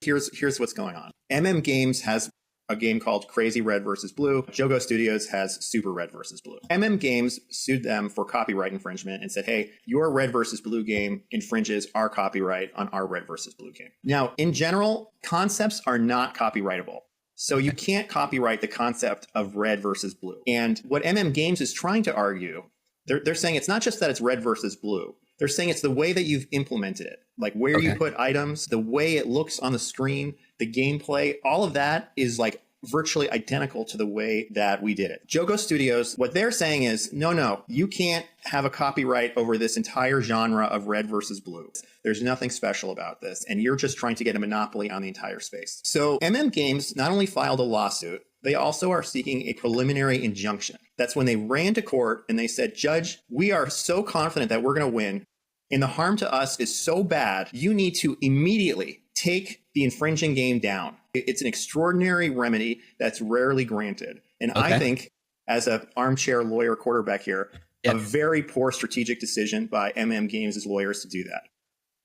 Here's what's going on. Games has a game called Crazy Red versus Blue. JOGO Studios has Super Red versus Blue. Games sued them for copyright infringement and said, hey, your Red versus Blue game infringes our copyright on our Red versus Blue game. Now, in general, concepts are not copyrightable. So you can't copyright the concept of red versus blue. And what Games is trying to argue, they're saying it's not just that it's red versus blue. They're saying it's the way that you've implemented it, like where you put items, the way it looks on the screen, the gameplay, all of that is like virtually identical to the way that we did it. JOGO Studios, what they're saying is, no, you can't have a copyright over this entire genre of red versus blue. There's nothing special about this, and you're just trying to get a monopoly on the entire space. So Games not only filed a lawsuit, they also are seeking a preliminary injunction. That's when they ran to court and they said, Judge, we are so confident that we're going to win, and the harm to us is so bad, you need to immediately take the infringing game down. It's an extraordinary remedy that's rarely granted. And I think, as an armchair lawyer quarterback here, a very poor strategic decision by Games' lawyers to do that.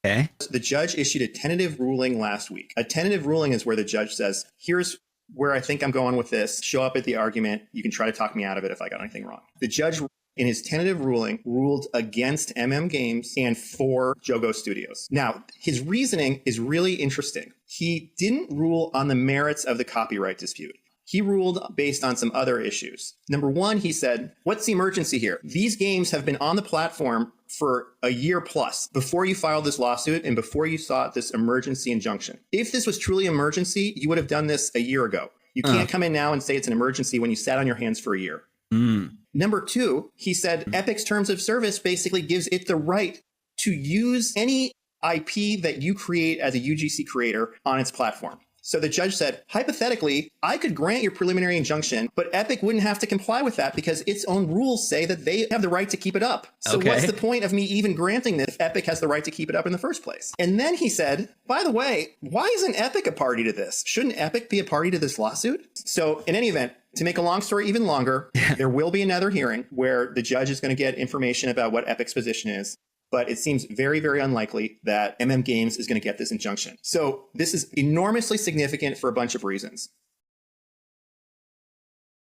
Okay. The judge issued a tentative ruling last week. A tentative ruling is where the judge says, here's where I think I'm going with this. Show up at the argument. You can try to talk me out of it if I got anything wrong. The judge, in his tentative ruling, ruled against Games and for JOGO Studios. Now, his reasoning is really interesting. He didn't rule on the merits of the copyright dispute. He ruled based on some other issues. Number one, he said, what's the emergency here? These games have been on the platform for a year plus before you filed this lawsuit and before you sought this emergency injunction. If this was truly emergency, you would have done this a year ago. You can't come in now and say it's an emergency when you sat on your hands for a year. Number two, he said Epic's terms of service basically gives it the right to use any IP that you create as a UGC creator on its platform. So the judge said, hypothetically, I could grant your preliminary injunction, but Epic wouldn't have to comply with that because its own rules say that they have the right to keep it up. So what's the point of me even granting this if Epic has the right to keep it up in the first place? And then he said, by the way, why isn't Epic a party to this? Shouldn't Epic be a party to this lawsuit? So in any event, to make a long story even longer, there will be another hearing where the judge is going to get information about what Epic's position is. But it seems very, very unlikely that Games is going to get this injunction. So this is enormously significant for a bunch of reasons.